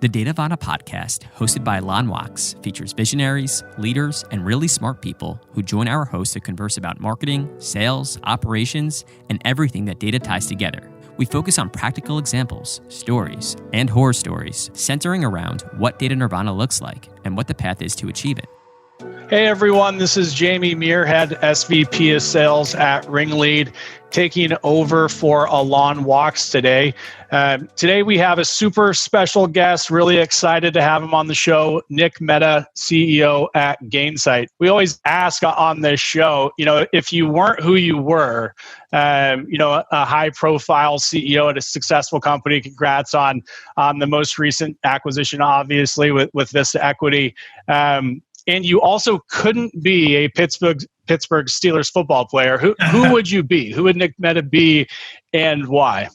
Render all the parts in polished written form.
The Datavana podcast, hosted by Lon Wax, features visionaries, leaders, and really smart people who join our hosts to converse about marketing, sales, operations, and everything that data ties together. We focus on practical examples, stories, and horror stories, centering around what data nirvana looks like and what the path is to achieve it. Hey everyone, this is Jamie Muirhead, SVP of Sales at Ringlead, taking over for Alon Wax today. Today we have a super special guest, really excited to have him on the show, Nick Mehta, CEO at Gainsight. We always ask on this show, if you weren't who you were, a high-profile CEO at a successful company, congrats on the most recent acquisition, obviously, with Vista Equity. And you also couldn't be a Pittsburgh Steelers football player. Who would you be? Who would Nick Mehta be, and why?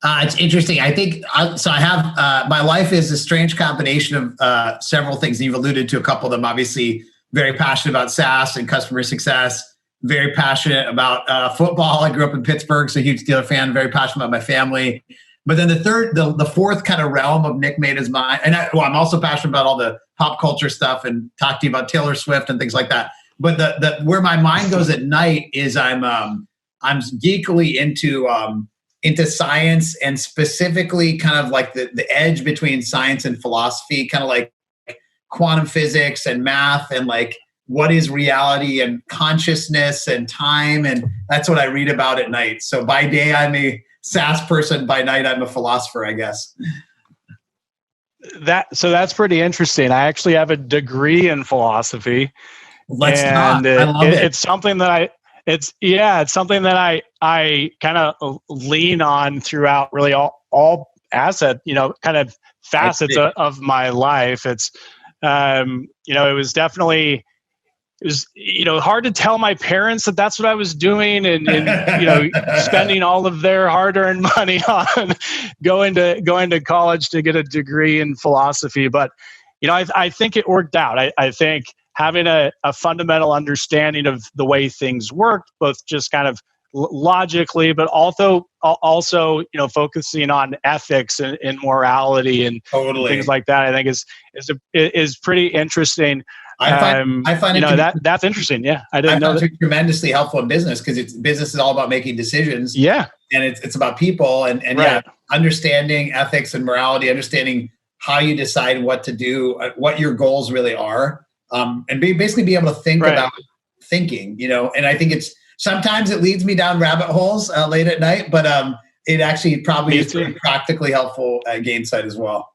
It's interesting. I think so. I have my life is a strange combination of several things. You've alluded to a couple of them. Obviously, very passionate about SaaS and customer success. Very passionate about football. I grew up in Pittsburgh, so huge Steeler fan. Very passionate about my family. But then the fourth kind of realm of Nick Mehta's mind, and I'm also passionate about all the pop culture stuff and talk to you about Taylor Swift and things like that. But the where my mind goes at night is I'm geekily into science, and specifically kind of like the edge between science and philosophy, kind of like quantum physics and math, and like what is reality and consciousness and time, and that's what I read about at night. So by day I'm a SaaS person, by night I'm a philosopher, I guess. So that's pretty interesting. I actually have a degree in philosophy. Let's talk. I love it. It's something that I kind of lean on throughout really all kind of facets of my life. It's it was definitely hard to tell my parents that that's what I was doing, and spending all of their hard-earned money on going to college to get a degree in philosophy. But I think it worked out. I think having a fundamental understanding of the way things work, both just kind of logically, but also focusing on ethics and morality and things like that, I think is pretty interesting. I find that's interesting. Yeah, I didn't know that. It's tremendously helpful in business, because business is all about making decisions. Yeah, and it's about people and right. Yeah, understanding ethics and morality, understanding how you decide what to do, what your goals really are, and basically be able to think about thinking. And I think sometimes it leads me down rabbit holes late at night, but it actually probably is practically helpful at Gainsight as well.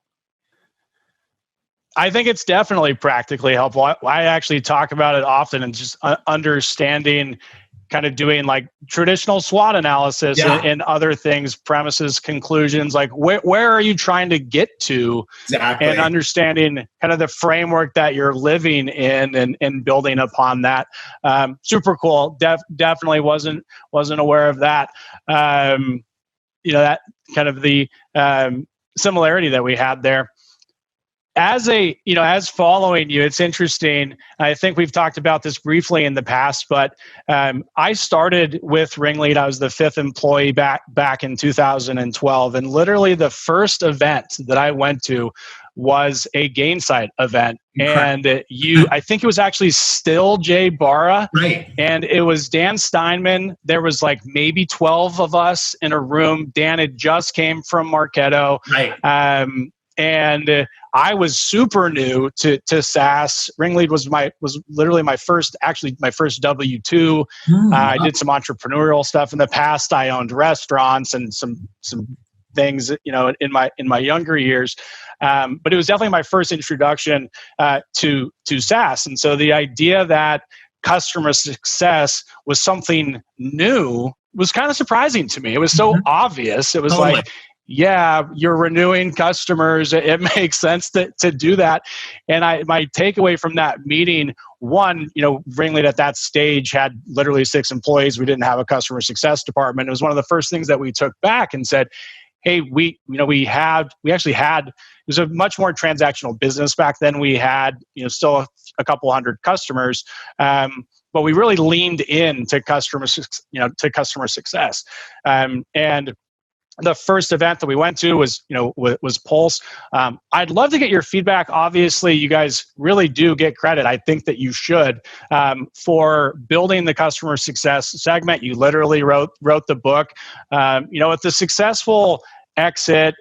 I think it's definitely practically helpful. I actually talk about it often, and just understanding, kind of doing like traditional SWOT analysis and other things, premises, conclusions, like where are you trying to get to, exactly, and understanding kind of the framework that you're living in and building upon that. Super cool. Definitely wasn't aware of that. That kind of the similarity that we had there. As following you, it's interesting. I think we've talked about this briefly in the past, but I started with Ringlead. I was the 5th employee back in 2012, and literally the first event that I went to was a Gainsight event. And I think it was actually still Jay Barra, right? And it was Dan Steinman. There was like maybe 12 of us in a room. Dan had just came from Marketo, right? And I was super new to SaaS. Ringlead was literally my first W-2. I did some entrepreneurial stuff in the past. I owned restaurants and some things, in my younger years. But it was definitely my first introduction to SaaS. And so the idea that customer success was something new was kind of surprising to me. It was so obvious. It was like, yeah, you're renewing customers. It makes sense to do that. And my takeaway from that meeting, one, Ringlead at that stage had literally 6 employees. We didn't have a customer success department. It was one of the first things that we took back and said, hey, we actually had, it was a much more transactional business back then. We had, still a couple hundred customers, but we really leaned in to customer success. And the first event that we went to was, was Pulse. I'd love to get your feedback. Obviously, you guys really do get credit. I think that you should, for building the customer success segment. You literally wrote the book. With the successful exit,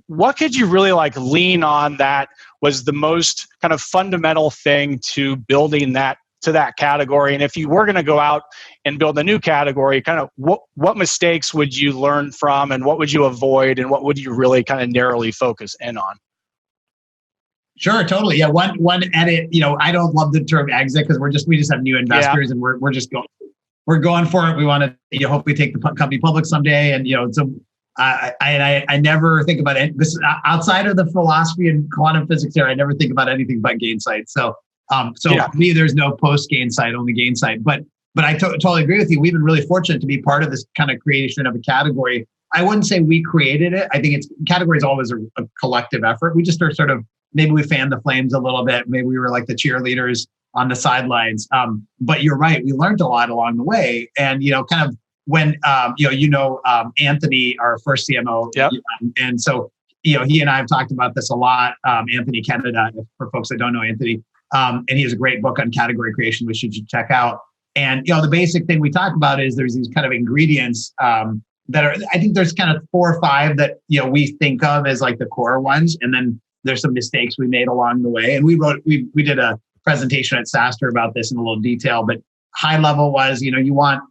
what could you really lean on that was the most kind of fundamental thing to building that to that category? And if you were going to go out and build a new category, kind of what mistakes would you learn from, and what would you avoid, and what would you really kind of narrowly focus in on? Sure, totally. Yeah, one edit. I don't love the term exit because we just have new investors, and we're just going for it. We want to hopefully take the company public someday, and so I never think about it. This outside of the philosophy and quantum physics here. I never think about anything but Gainsight. So for me, there's no post Gainsight, only Gainsight. But I totally agree with you. We've been really fortunate to be part of this kind of creation of a category. I wouldn't say we created it. I think category is always a collective effort. We just are sort of, maybe we fanned the flames a little bit. Maybe we were like the cheerleaders on the sidelines. But you're right. We learned a lot along the way. And, kind of when, Anthony, our first CMO. Yep. And so, he and I have talked about this a lot. Anthony Canada, for folks that don't know Anthony. And he has a great book on category creation, which you should check out. And, the basic thing we talk about is there's these kind of ingredients that are, I think there's kind of 4 or 5 that, we think of as like the core ones. And then there's some mistakes we made along the way. And we did a presentation at SaaSreport about this in a little detail, but high level was, you want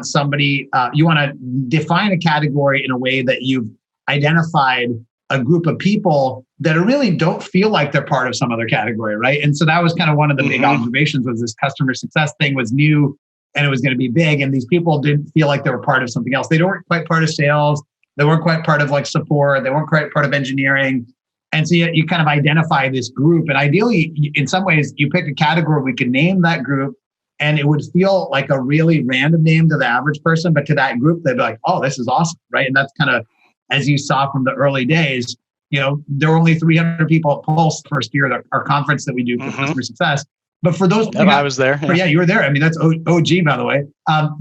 somebody, you want to define a category in a way that you've identified a group of people that really don't feel like they're part of some other category, right? And so that was kind of one of the big observations, was this customer success thing was new and it was going to be big. And these people didn't feel like they were part of something else. They weren't quite part of sales. They weren't quite part of support. They weren't quite part of engineering. And so you kind of identify this group. And ideally, in some ways, you pick a category, we can name that group, and it would feel like a really random name to the average person. But to that group, they'd be like, oh, this is awesome, right? And that's kind of, as you saw from the early days, there were only 300 people at Pulse first year at our conference that we do for customer success. But for those, I was there. Yeah, you were there. I mean, that's OG, by the way.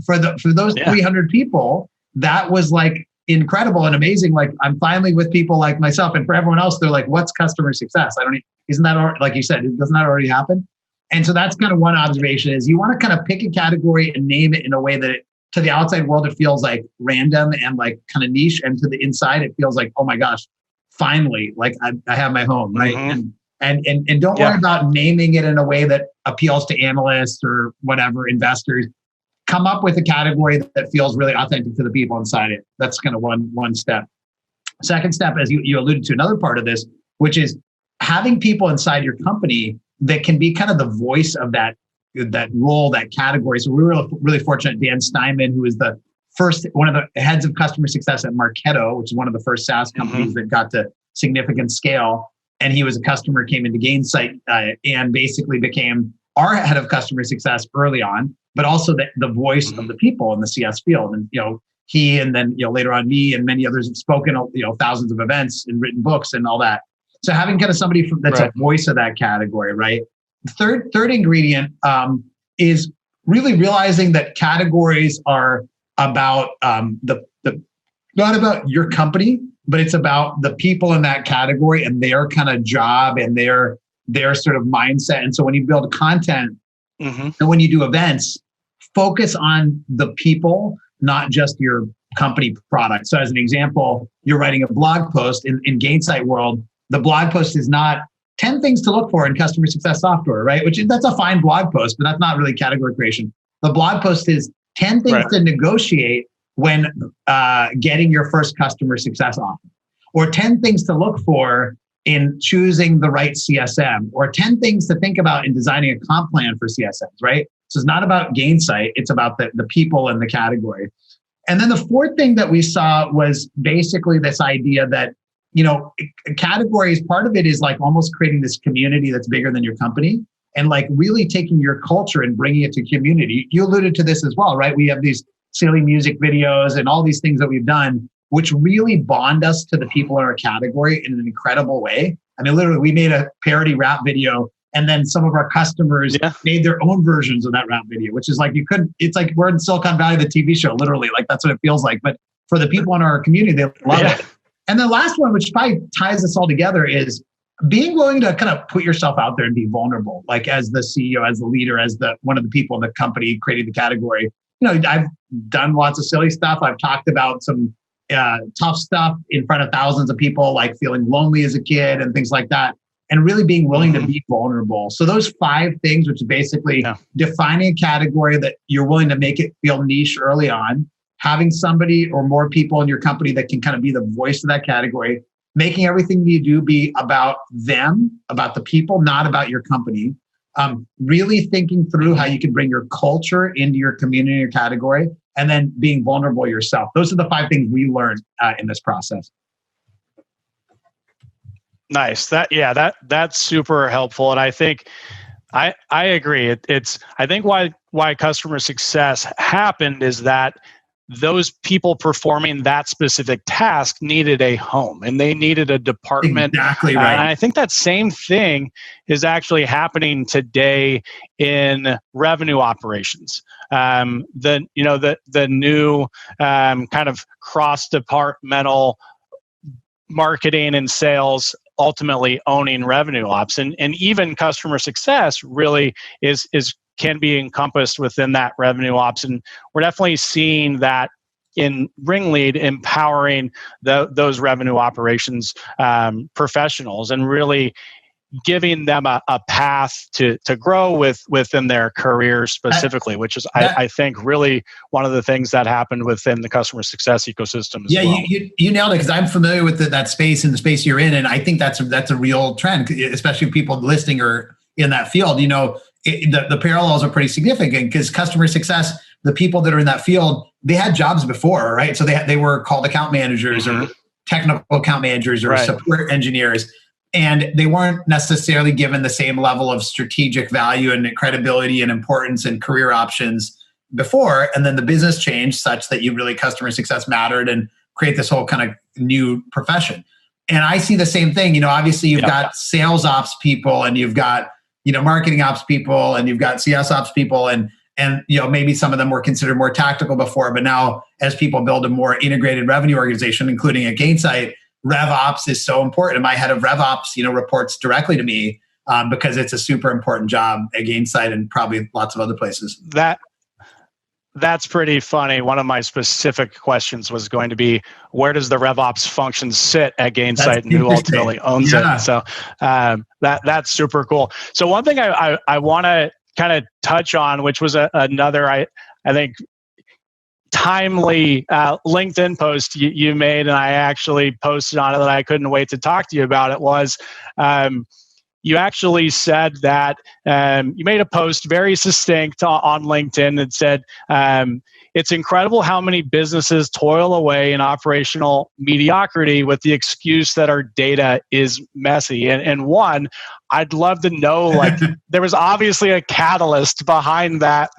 For those 300 people, that was incredible and amazing. I'm finally with people like myself, and for everyone else, they're like, "What's customer success?" Isn't that already, like you said? Doesn't that already happen? And so that's kind of one observation: is you want to kind of pick a category and name it in a way that to the outside world it feels like random and kind of niche, and to the inside it feels like, oh my gosh, finally, I have my home, right? And don't worry about naming it in a way that appeals to analysts or whatever, investors. Come up with a category that feels really authentic to the people inside it. That's kind of one step. Second step, as you alluded to, another part of this, which is having people inside your company that can be kind of the voice of that role, that category. So we were really fortunate. Dan Steinman, who is one of the heads of customer success at Marketo, which is one of the first SaaS companies that got to significant scale. And he was a customer, came into Gainsight, and basically became our head of customer success early on, but also the voice of the people in the CS field. And, he, and then, later on me and many others have spoken, thousands of events and written books and all that. So having kind of somebody that's a voice of that category, right? The third ingredient is really realizing that categories are about not about your company, but it's about the people in that category and their kind of job and their sort of mindset. And so when you build content and when you do events, focus on the people, not just your company product. So as an example, you're writing a blog post in Gainsight world. The blog post is not 10 things to look for in customer success software, right? That's a fine blog post, but that's not really category creation. The blog post is 10 things to negotiate when getting your first customer success offer, or 10 things to look for in choosing the right CSM, or 10 things to think about in designing a comp plan for CSMs, right? So it's not about Gainsight, it's about the people in the category. And then the fourth thing that we saw was basically this idea that, categories, part of it is almost creating this community that's bigger than your company, and really taking your culture and bringing it to community. You alluded to this as well, right? We have these silly music videos and all these things that we've done, which really bond us to the people in our category in an incredible way. I mean, literally, we made a parody rap video, And then some of our customers made their own versions of that rap video, which is like, it's like we're in Silicon Valley, the TV show, literally, like that's what it feels like. But for the people in our community, they love it. And the last one, which probably ties this all together, is being willing to kind of put yourself out there and be vulnerable, like as the CEO, as the leader, as one of the people in the company creating the category. I've done lots of silly stuff. I've talked about some tough stuff in front of thousands of people, like feeling lonely as a kid and things like that, and really being willing to be vulnerable. So those 5 things, which is basically defining a category that you're willing to make it feel niche early on, having somebody or more people in your company that can kind of be the voice of that category, making everything you do be about them, about the people, not about your company. Really thinking through how you can bring your culture into your community or category, and then being vulnerable yourself. Those are the 5 things we learned in this process. Nice. That's super helpful. And I think I agree. I think why customer success happened is that those people performing that specific task needed a home, and they needed a department. Exactly right. And I think that same thing is actually happening today in revenue operations. The new kind of cross-departmental marketing and sales ultimately owning revenue ops, and even customer success really can be encompassed within that revenue ops. And we're definitely seeing that in Ringlead, empowering those revenue operations professionals and really giving them a path to grow within their careers specifically, which is, I think, really one of the things that happened within the customer success ecosystem as well. You nailed it, because I'm familiar with that space and the space you're in, and I think that's a real trend, especially people listening or in that field. The parallels are pretty significant, because customer success, the people that are in that field, they had jobs before, right? So they were called account managers or technical account managers or support engineers. And they weren't necessarily given the same level of strategic value and credibility and importance and career options before. And then the business changed such that customer success mattered and create this whole kind of new profession. And I see the same thing. Obviously you've got sales ops people, and you've got, marketing ops people, and you've got CS ops people, and maybe some of them were considered more tactical before, but now as people build a more integrated revenue organization, including at Gainsight, RevOps is so important. And my head of RevOps, reports directly to me because it's a super important job at Gainsight and probably lots of other places. That's pretty funny. One of my specific questions was going to be, where does the RevOps function sit at Gainsight, and who ultimately owns it? So that's super cool. So one thing I want to kind of touch on, which was another, I think, timely LinkedIn post you made, and I actually posted on it that I couldn't wait to talk to you about it, was you actually said that you made a post very succinct on LinkedIn that said, it's incredible how many businesses toil away in operational mediocrity with the excuse that our data is messy. And one, I'd love to know, there was obviously a catalyst behind that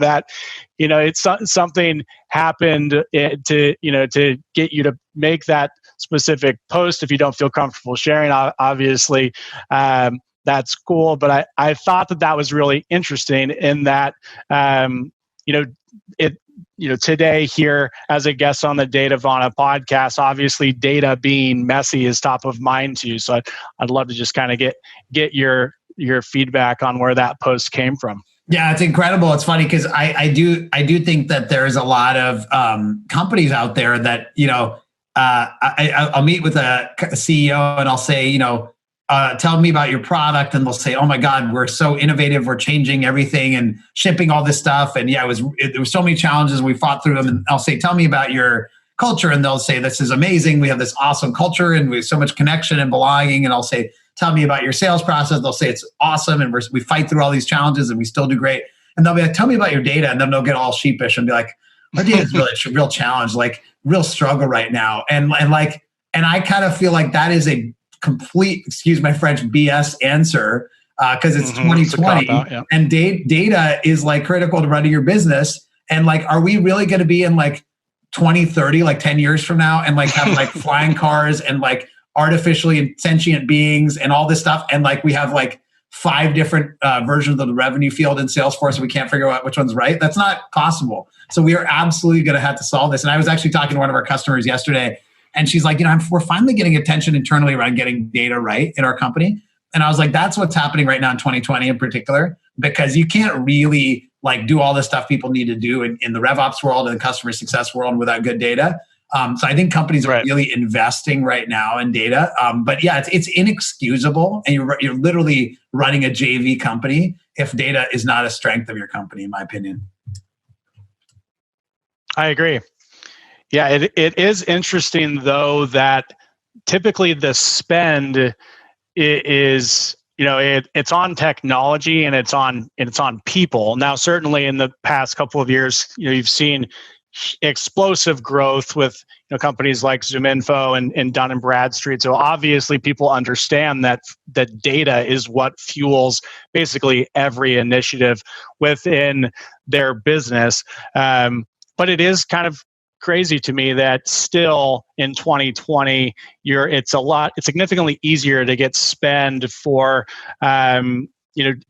it's something happened to get you to make that specific post. If you don't feel comfortable sharing, obviously, that's cool. But I thought that was really interesting in that, today here as a guest on the Datavana podcast, obviously data being messy is top of mind to you. So I'd love to just kind of get your feedback on where that post came from. Yeah, it's incredible. It's funny because I do think that there's a lot of companies out there that, I'll meet with a CEO and I'll say, tell me about your product, and they'll say, oh my God, we're so innovative, we're changing everything and shipping all this stuff. And there was so many challenges, we fought through them. And I'll say, tell me about your culture. And they'll say, this is amazing, we have this awesome culture and we have so much connection and belonging. And I'll say, tell me about your sales process. They'll say, it's awesome, and we fight through all these challenges and we still do great. And they'll be like, tell me about your data. And then they'll get all sheepish and be like, our data is really a real challenge, real struggle right now. And I kind of feel like that is a complete, excuse my French, BS answer, because it's 2020 and data is critical to running your business. And are we really going to be in 2030, 10 years from now, and have flying cars and artificially sentient beings and all this stuff, and we have 5 different versions of the revenue field in Salesforce and we can't figure out which one's right. That's not possible. So we are absolutely going to have to solve this. And I was actually talking to one of our customers yesterday, and she's like, we're finally getting attention internally around getting data right in our company. And I was like, that's what's happening right now in 2020 in particular, because you can't really do all the stuff people need to do in the RevOps world and the customer success world without good data. So I think companies are really investing right now in data. But yeah, it's inexcusable, and you're literally running a JV company if data is not a strength of your company, in my opinion. I agree. Yeah, it is interesting though that typically the spend is it's on technology and it's on people. Now, certainly in the past couple of years, you've seen explosive growth with companies like ZoomInfo and Dun & Bradstreet. So obviously people understand that data is what fuels basically every initiative within their business. But it is kind of crazy to me that still in 2020, it's significantly easier to get spend for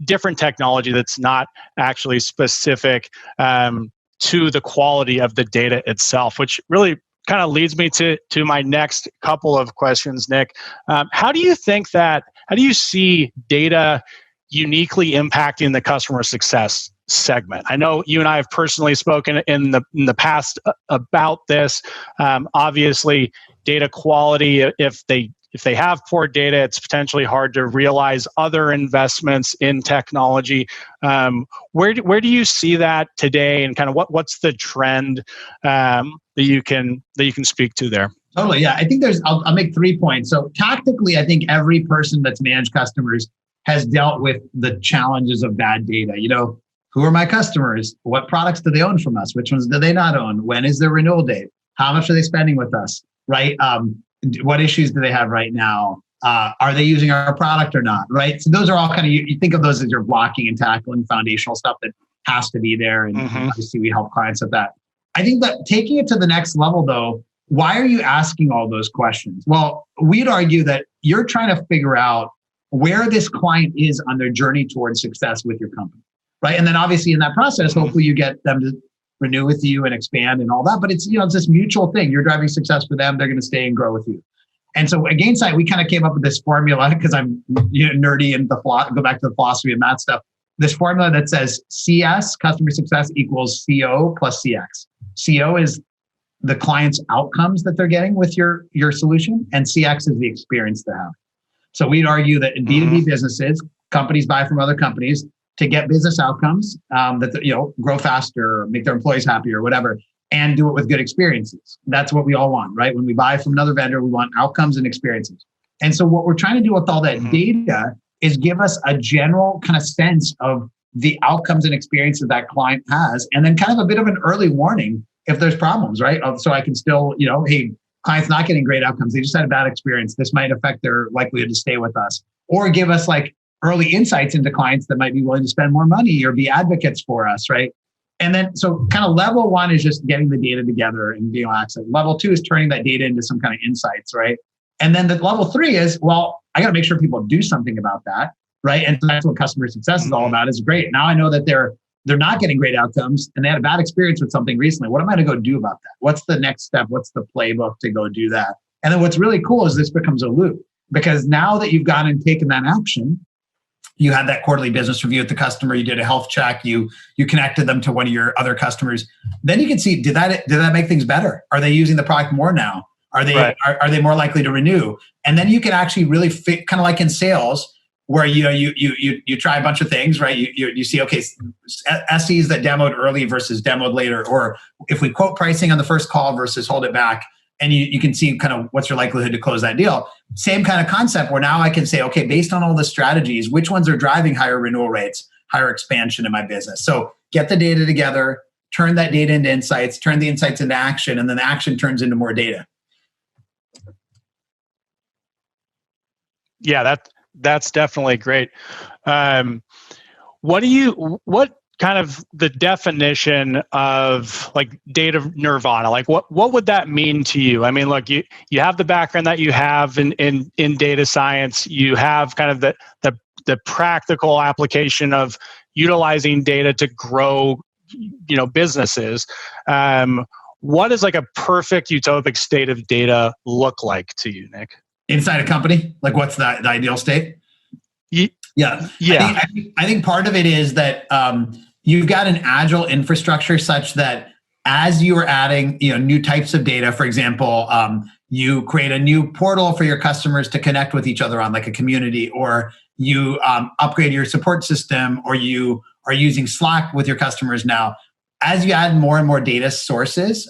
different technology that's not actually specific to the quality of the data itself, which really kind of leads me to my next couple of questions, Nick. How do you see data uniquely impacting the customer success segment? I know you and I have personally spoken in the past about this. Obviously, data quality, if they have poor data, it's potentially hard to realize other investments in technology. Where do you see that today, and kind of what's the trend that you can speak to there? Totally, yeah. I think I'll make 3 points. So tactically, I think every person that's managed customers has dealt with the challenges of bad data. Who are my customers? What products do they own from us? Which ones do they not own? When is their renewal date? How much are they spending with us? Right? What issues do they have right now? Are they using our product or not? Right? So those are all kind of, you think of those as your blocking and tackling foundational stuff that has to be there. And obviously we help clients with that. I think that taking it to the next level though, why are you asking all those questions? Well, we'd argue that you're trying to figure out where this client is on their journey towards success with your company. Right. And then obviously in that process, hopefully you get them to renew with you and expand and all that. But it's, it's this mutual thing. You're driving success for them. They're going to stay and grow with you. And so at Gainsight, we kind of came up with this formula, because I'm nerdy and go back to the philosophy of math stuff. This formula that says CS, customer success, equals CO plus CX. CO is the client's outcomes that they're getting with your solution, and CX is the experience they have. So we'd argue that in B2B businesses, companies buy from other companies to get business outcomes that grow faster, make their employees happier, whatever, and do it with good experiences. That's what we all want, right? When we buy from another vendor, we want outcomes and experiences. And so what we're trying to do with all that data is give us a general kind of sense of the outcomes and experiences that client has, and then kind of a bit of an early warning if there's problems, right? So I can still, hey, client's not getting great outcomes. They just had a bad experience. This might affect their likelihood to stay with us, or give us early insights into clients that might be willing to spend more money or be advocates for us, right? And then, so kind of level 1 is just getting the data together and being able to access. Level 2 is turning that data into some kind of insights, right? And then the level 3 is, well, I got to make sure people do something about that, right? And that's what customer success is all about. Is great. Now I know that they're not getting great outcomes and they had a bad experience with something recently. What am I going to go do about that? What's the next step? What's the playbook to go do that? And then what's really cool is this becomes a loop, because now that you've gone and taken that action, you had that quarterly business review with the customer, you did a health check, you connected them to one of your other customers. Then you can see, did that make things better? Are they using the product more now? Are they more likely to renew? And then you can actually really fit, kind of like in sales, where you try a bunch of things, right? You see, okay, SEs that demoed early versus demoed later, or if we quote pricing on the first call versus hold it back, and you can see kind of what's your likelihood to close that deal. Same kind of concept, where now I can say, okay, based on all the strategies, which ones are driving higher renewal rates, higher expansion in my business? So get the data together, turn that data into insights, turn the insights into action, and then the action turns into more data. Yeah, that's definitely great. What kind of the definition of data nirvana? What would that mean to you? I mean, look, you have the background that you have in data science. You have kind of the the practical application of utilizing data to grow, businesses. What does like a perfect utopic state of data look like to you, Nick? Inside a company, like what's the ideal state? Yeah. I think part of it is that you've got an agile infrastructure such that as you are adding, new types of data, for example, you create a new portal for your customers to connect with each other on, like a community, or you upgrade your support system, or you are using Slack with your customers now. As you add more and more data sources,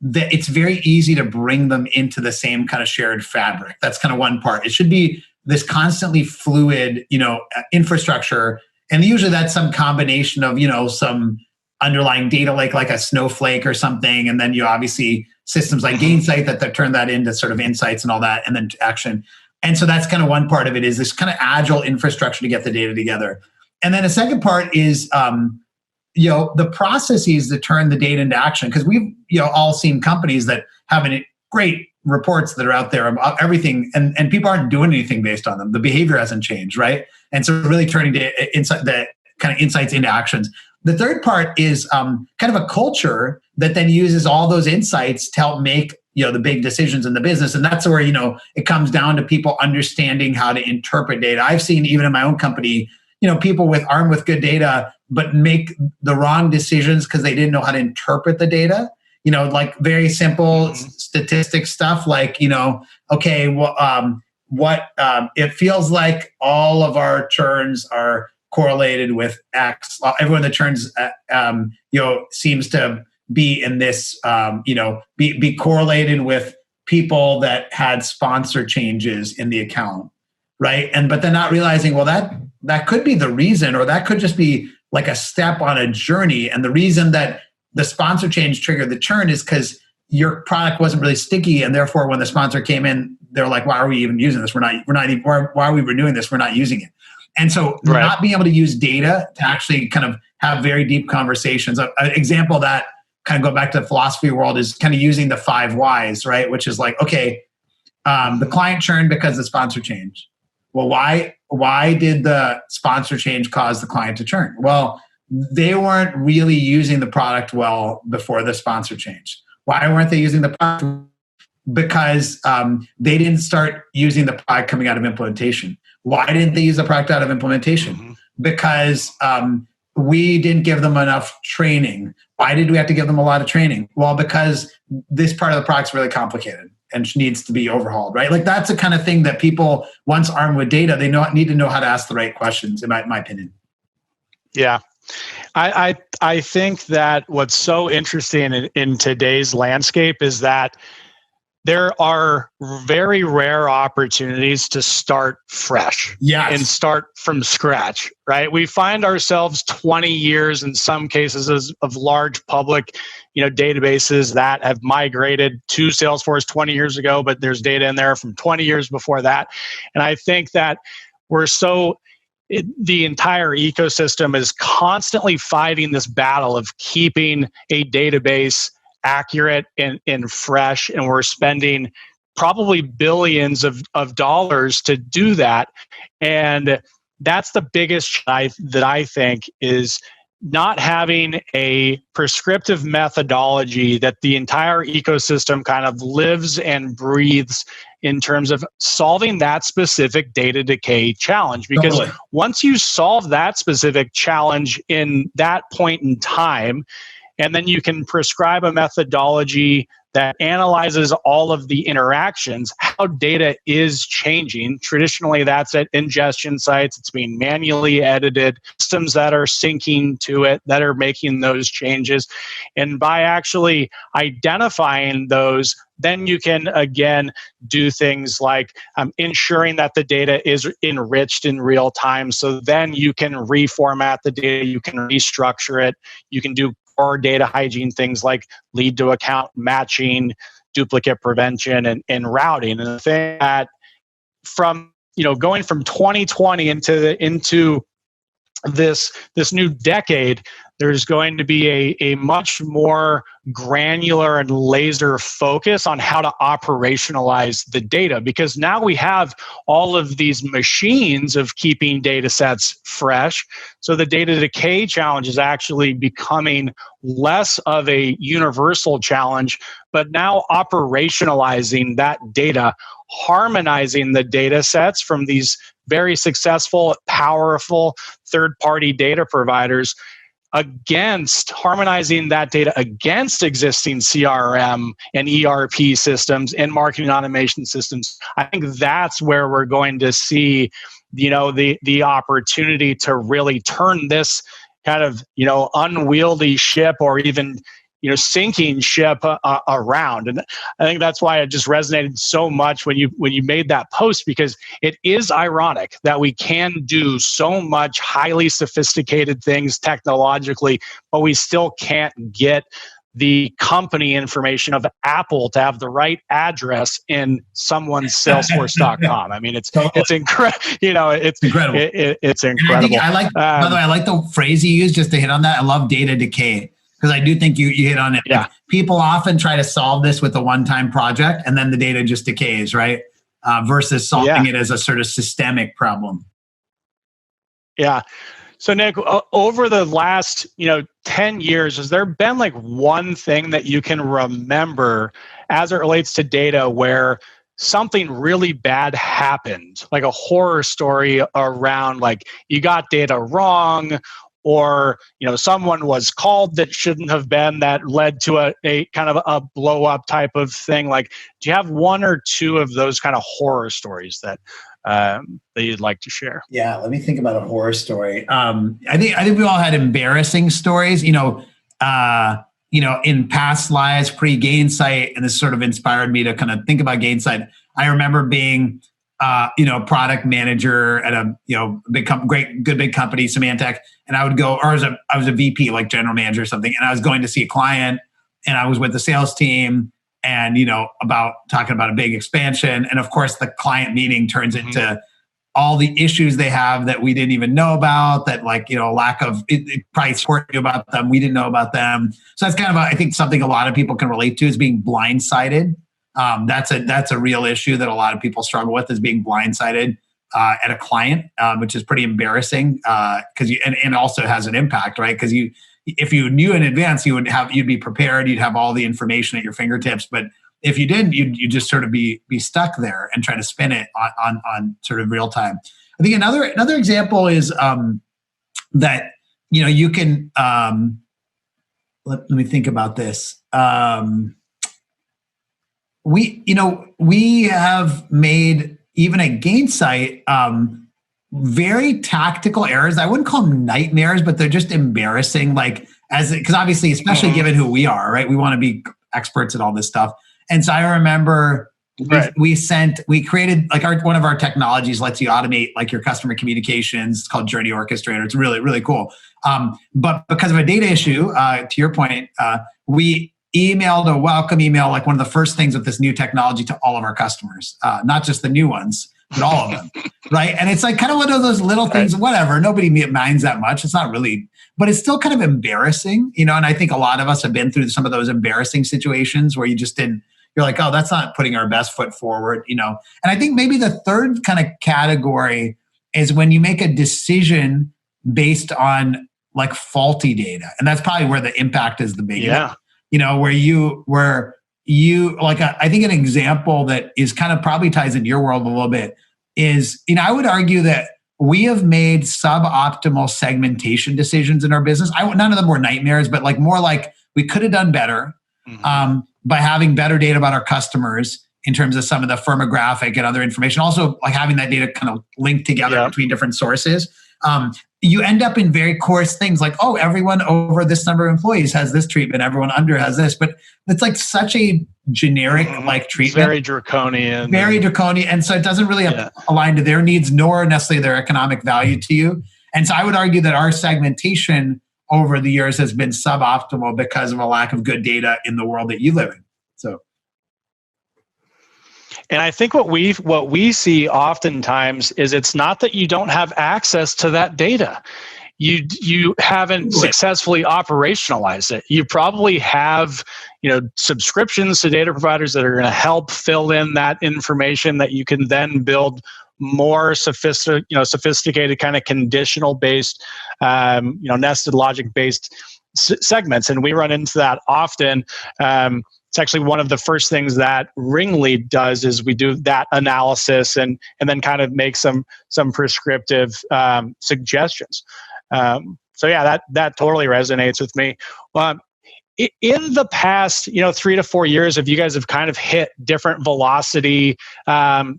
it's very easy to bring them into the same kind of shared fabric. That's kind of one part. It should be this constantly fluid, infrastructure. And usually that's some combination of, some underlying data like a Snowflake or something. And then you obviously systems like Gainsight that turn that into sort of insights and all that, and then to action. And so that's kind of one part of it, is this kind of agile infrastructure to get the data together. And then a second part is, the processes that turn the data into action. Because we've, all seen companies that have great reports that are out there about everything, and people aren't doing anything based on them. The behavior hasn't changed, right? And so really turning the insights into actions. The third part is kind of a culture that then uses all those insights to help make the big decisions in the business. And that's where it comes down to people understanding how to interpret data. I've seen, even in my own company, people armed with good data but make the wrong decisions because they didn't know how to interpret the data. Like very simple statistic stuff, like okay, what it feels like all of our churns are correlated with X. Everyone that churns, seems to be in this, be correlated with people that had sponsor changes in the account, right? But they're not realizing, well, that could be the reason, or that could just be like a step on a journey. And the reason that the sponsor change triggered the churn is because your product wasn't really sticky, and therefore when the sponsor came in, they're like, why are we even using this? Why are we renewing this? We're not using it. And so not being able to use data to actually kind of have very deep conversations. An example of that, kind of go back to the philosophy world, is kind of using the 5 whys, right? Which is like, okay, the client churned because the sponsor changed. Well, why did the sponsor change cause the client to churn? Well, they weren't really using the product well before the sponsor change. Why weren't they using the product? Because they didn't start using the product coming out of implementation. Why didn't they use the product out of implementation? Because we didn't give them enough training. Why did we have to give them a lot of training? Well, because this part of the product's really complicated and needs to be overhauled, right? Like that's the kind of thing that people, once armed with data, they need to know how to ask the right questions, in my opinion. Yeah. I think that what's so interesting in today's landscape is that there are very rare opportunities to start fresh and start from scratch, right? We find ourselves 20 years in some cases of large public, databases that have migrated to Salesforce 20 years ago, but there's data in there from 20 years before that. And I think that the entire ecosystem is constantly fighting this battle of keeping a database accurate and fresh, and we're spending probably billions of dollars to do that. And that's the biggest that I think is not having a prescriptive methodology that the entire ecosystem kind of lives and breathes in terms of solving that specific data decay challenge. Because once you solve that specific challenge in that point in time, and then you can prescribe a methodology that analyzes all of the interactions, how data is changing. Traditionally, that's at ingestion sites. It's being manually edited, systems that are syncing to it, that are making those changes. And by actually identifying those, then you can, again, do things like ensuring that the data is enriched in real time. So then you can reformat the data, you can restructure it, you can do core data hygiene things like lead to account matching, duplicate prevention, and routing. And the thing that going from 2020 into this new decade, there's going to be a much more granular and laser focus on how to operationalize the data, because now we have all of these machines of keeping data sets fresh. So the data decay challenge is actually becoming less of a universal challenge, but now operationalizing that data, harmonizing the data sets from these very successful, powerful third-party data providers against harmonizing that data against existing CRM and ERP systems and marketing automation systems. I think that's where we're going to see, the opportunity to really turn this kind of, unwieldy ship, or even, sinking ship around. And I think that's why it just resonated so much when you made that post, because it is ironic that we can do so much highly sophisticated things technologically, but we still can't get the company information of Apple to have the right address in someone's Salesforce.com. I mean, it's incredible. It's incredible. It's incredible. I like, by the way, I like the phrase you use just to hit on that. I love data decay, because I do think you hit on it. Yeah. Like, people often try to solve this with a one-time project, and then the data just decays, right? Versus solving it as a sort of systemic problem. Yeah. So Nick, over the last 10 years, has there been like one thing that you can remember as it relates to data where something really bad happened, like a horror story around like you got data wrong, or someone was called that shouldn't have been, that led to a kind of a blow up type of thing? Like, do you have one or two of those kind of horror stories that you'd like to share? Yeah, let me think about a horror story. I think we all had embarrassing stories, in past lives, pre-Gainsight, and this sort of inspired me to kind of think about Gainsight. I remember being product manager at a big company, Symantec, and I would go, or I was a VP, like general manager or something, and I was going to see a client, and I was with the sales team, and about talking about a big expansion, and of course the client meeting turns into all the issues they have that we didn't even know about, that lack of it probably support you about them, we didn't know about them. So that's kind of I think something a lot of people can relate to, is being blindsided. That's a real issue that a lot of people struggle with, is being blindsided at a client, which is pretty embarrassing, because and also has an impact, right? Because if you knew in advance, you'd be prepared, you'd have all the information at your fingertips. But if you didn't, you'd just sort of be stuck there and try to spin it on sort of real time. I think another example is that you can let me think about this. We have made, even at Gainsight, very tactical errors. I wouldn't call them nightmares, but they're just embarrassing. Because obviously, especially given who we are, right? We want to be experts at all this stuff. And so I remember we created one of our technologies lets you automate your customer communications. It's called Journey Orchestrator. It's really, really cool. But because of a data issue, to your point, we emailed a welcome email, like one of the first things with this new technology, to all of our customers, not just the new ones, but all of them, right? And it's kind of one of those little things, whatever, nobody minds that much. It's not really, but it's still kind of embarrassing, and I think a lot of us have been through some of those embarrassing situations where you're like, oh, that's not putting our best foot forward, And I think maybe the third kind of category is when you make a decision based on faulty data. And that's probably where the impact is the biggest. Yeah. Where you I think an example that is kind of probably ties into your world a little bit is, I would argue that we have made suboptimal segmentation decisions in our business. None of them were nightmares, but more we could have done better by having better data about our customers in terms of some of the firmographic and other information. Also, having that data kind of linked together between different sources. You end up in very coarse things like, oh, everyone over this number of employees has this treatment, everyone under has this. But it's such a generic treatment. Very draconian. Very draconian. And so it doesn't really align to their needs, nor necessarily their economic value to you. And so I would argue that our segmentation over the years has been suboptimal because of a lack of good data in the world that you live in. So. And I think what we see oftentimes is it's not that you don't have access to that data. you haven't successfully operationalized it. You probably have, subscriptions to data providers that are going to help fill in that information that you can then build more sophisticated kind of conditional based, nested logic based segments. And we run into that often. It's actually one of the first things that Ringlead does is we do that analysis and then kind of make some prescriptive suggestions. So yeah, that totally resonates with me. In the past, 3 to 4 years, if you guys have kind of hit different velocity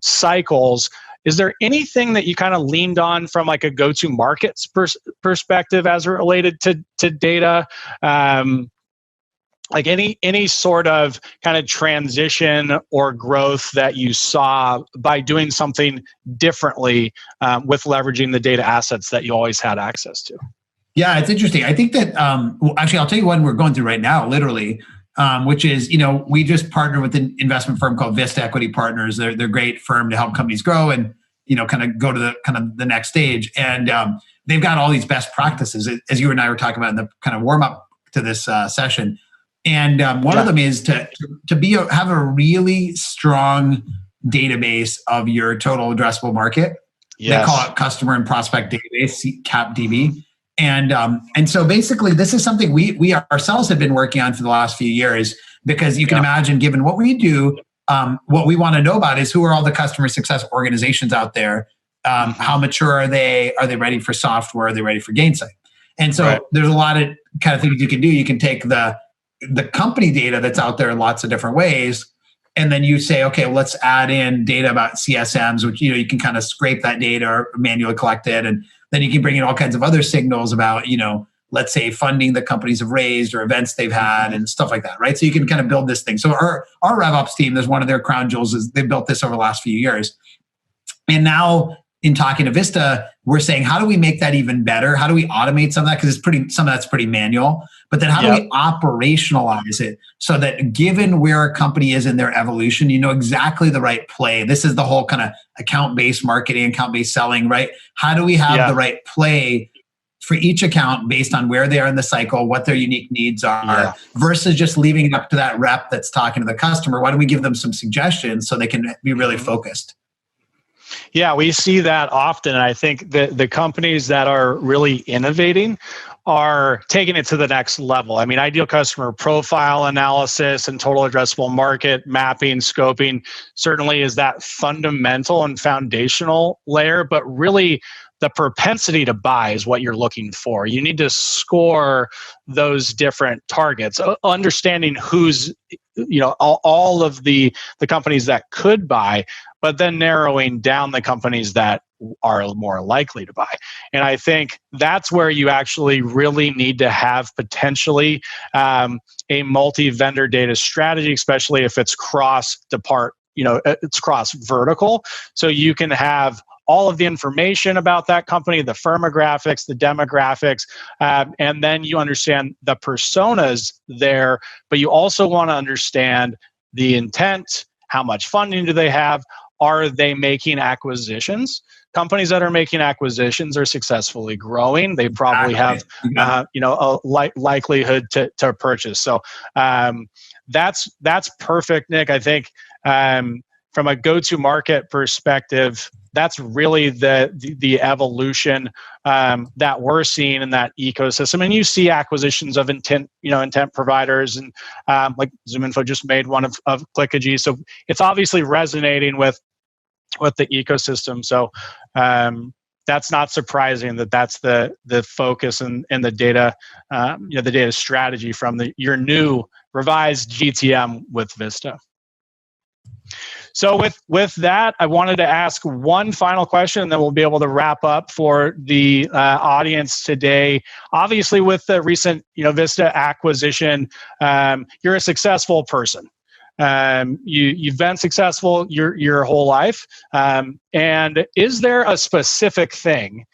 cycles, is there anything that you kind of leaned on from like a go-to markets perspective as it related to data? Like any sort of kind of transition or growth that you saw by doing something differently with leveraging the data assets that you always had access to? Yeah, it's interesting. I think that, actually, I'll tell you one we're going through right now, literally, which is, we just partnered with an investment firm called Vista Equity Partners. They're a great firm to help companies grow and, kind of go to the next stage. And they've got all these best practices, as you and I were talking about in the kind of warm up to this session. And one of them is to have a really strong database of your total addressable market. Yes. They call it customer and prospect database, CAPDB. And so basically, this is something we ourselves have been working on for the last few years, because you can imagine, given what we do, what we want to know about is who are all the customer success organizations out there? How mature are they? Are they ready for software? Are they ready for Gainsight? And so there's a lot of kind of things you can do. You can take the company data that's out there in lots of different ways, and then you say, okay, well, let's add in data about CSMs, which you can kind of scrape that data or manually collect it, and then you can bring in all kinds of other signals about, let's say funding the companies have raised or events they've had and stuff like that, right? So you can kind of build this thing. So our RevOps team, there's one of their crown jewels, is they built this over the last few years. And now in talking to Vista, we're saying, how do we make that even better? How do we automate some of that? Because some of that's pretty manual. But then how do we operationalize it so that given where a company is in their evolution, you know exactly the right play? This is the whole kind of account-based marketing, account-based selling, right? How do we have the right play for each account based on where they are in the cycle, what their unique needs are, versus just leaving it up to that rep that's talking to the customer? Why don't we give them some suggestions so they can be really focused? Yeah, we see that often. And I think the companies that are really innovating are taking it to the next level. I mean, ideal customer profile analysis and total addressable market mapping, scoping certainly is that fundamental and foundational layer, but really the propensity to buy is what you're looking for. You need to score those different targets, understanding who's, all of the companies that could buy, but then narrowing down the companies that are more likely to buy. And I think that's where you actually really need to have potentially a multi-vendor data strategy, especially if it's it's cross-vertical. So you can have all of the information about that company, the firmographics, the demographics, and then you understand the personas there, but you also want to understand the intent, how much funding do they have, are they making acquisitions? Companies that are making acquisitions are successfully growing. They probably have, a likelihood to purchase. So that's perfect, Nick. I think from a go-to-market perspective, that's really the evolution that we're seeing in that ecosystem. And you see acquisitions of intent providers, and like ZoomInfo just made one of Clickagy. So it's obviously resonating with the ecosystem. So that's not surprising that's the focus and the data, the data strategy from your new revised GTM with Vista. So with that, I wanted to ask one final question, and then we'll be able to wrap up for the audience today. Obviously, with the recent Vista acquisition, you're a successful person. You've been successful your whole life. And is there a specific thing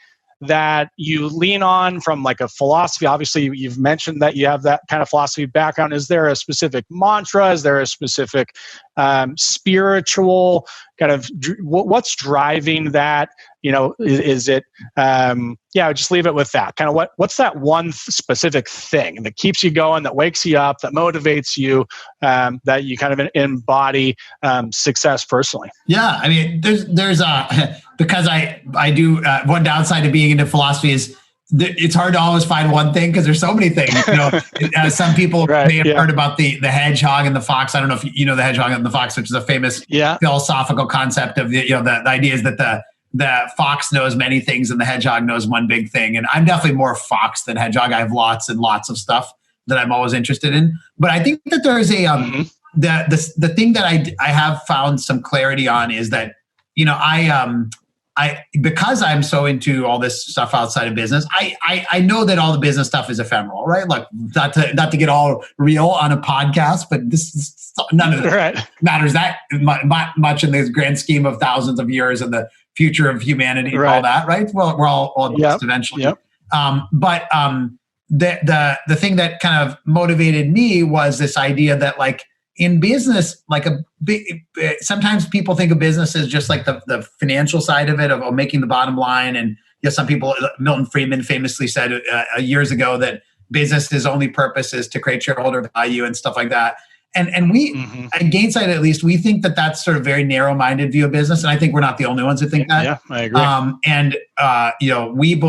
that you lean on from like a philosophy? Obviously, you've mentioned that you have that kind of philosophy background. Is there a specific mantra? Is there a specific spiritual kind of, what's driving that? Is it, just leave it with that. Kind of what's that one specific thing that keeps you going, that wakes you up, that motivates you, that you kind of embody success personally? Yeah, I mean, there's because I do one downside of being into philosophy is it's hard to always find one thing because there's so many things. Some people may have heard about the hedgehog and the fox. I don't know if you know the hedgehog and the fox, which is a famous philosophical concept of the idea is that the fox knows many things and the hedgehog knows one big thing. And I'm definitely more fox than hedgehog. I have lots and lots of stuff that I'm always interested in. But I think that there's a the thing that I have found some clarity on is that I because I'm so into all this stuff outside of business, I know that all the business stuff is ephemeral, right? Like not to get all real on a podcast, but none of it matters that much in the grand scheme of thousands of years and the future of humanity and all that, right? Well, we're all dust eventually. Yep. But the thing that kind of motivated me was this idea that like in business, like sometimes people think of business as just like the financial side of it, of making the bottom line. And some people, Milton Friedman famously said years ago that business's only purpose is to create shareholder value and stuff like that. And we, at Gainsight at least, we think that that's sort of very narrow-minded view of business. And I think we're not the only ones who think that. Yeah, I agree.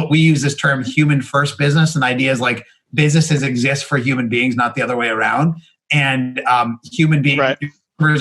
We use this term human first business, and the idea is like businesses exist for human beings, not the other way around. And human beings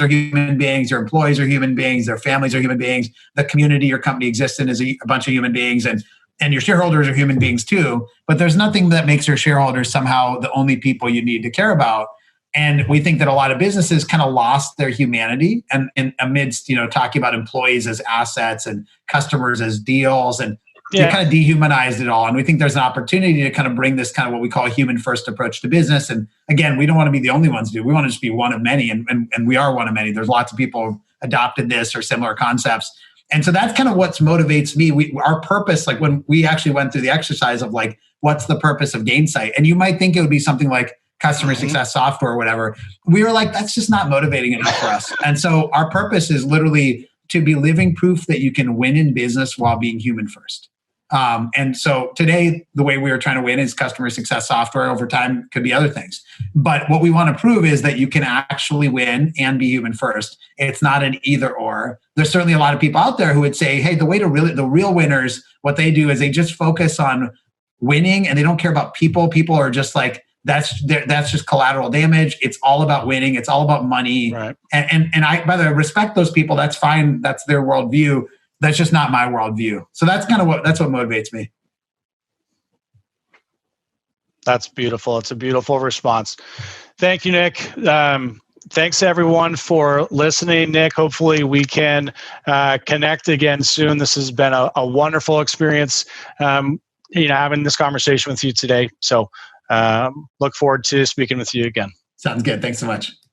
are human beings, your employees are human beings, their families are human beings, the community your company exists in is a bunch of human beings, and your shareholders are human beings too. But there's nothing that makes your shareholders somehow the only people you need to care about. And we think that a lot of businesses kind of lost their humanity and amidst, talking about employees as assets and customers as deals, and they kind of dehumanized it all. And we think there's an opportunity to kind of bring this kind of what we call a human first approach to business. And again, we don't want to be the only ones to do. We want to just be one of many. And we are one of many. There's lots of people who've adopted this or similar concepts. And so that's kind of what motivates me. Our purpose, like when we actually went through the exercise of like, what's the purpose of Gainsight? And you might think it would be something like customer success software or whatever. We were like, that's just not motivating enough for us. And so our purpose is literally to be living proof that you can win in business while being human first. And so today, the way we are trying to win is customer success software. Over time, could be other things. But what we want to prove is that you can actually win and be human first. It's not an either or. There's certainly a lot of people out there who would say, hey, the real winners, what they do is they just focus on winning and they don't care about people. People are just like, that's just collateral damage. It's all about winning. It's all about money. Right. And I, by the way, respect those people. That's fine. That's their worldview. That's just not my worldview. So that's kind of what motivates me. That's beautiful. It's a beautiful response. Thank you, Nick. Thanks everyone for listening. Nick, hopefully we can connect again soon. This has been a wonderful experience, having this conversation with you today. So look forward to speaking with you again. Sounds good. Thanks so much.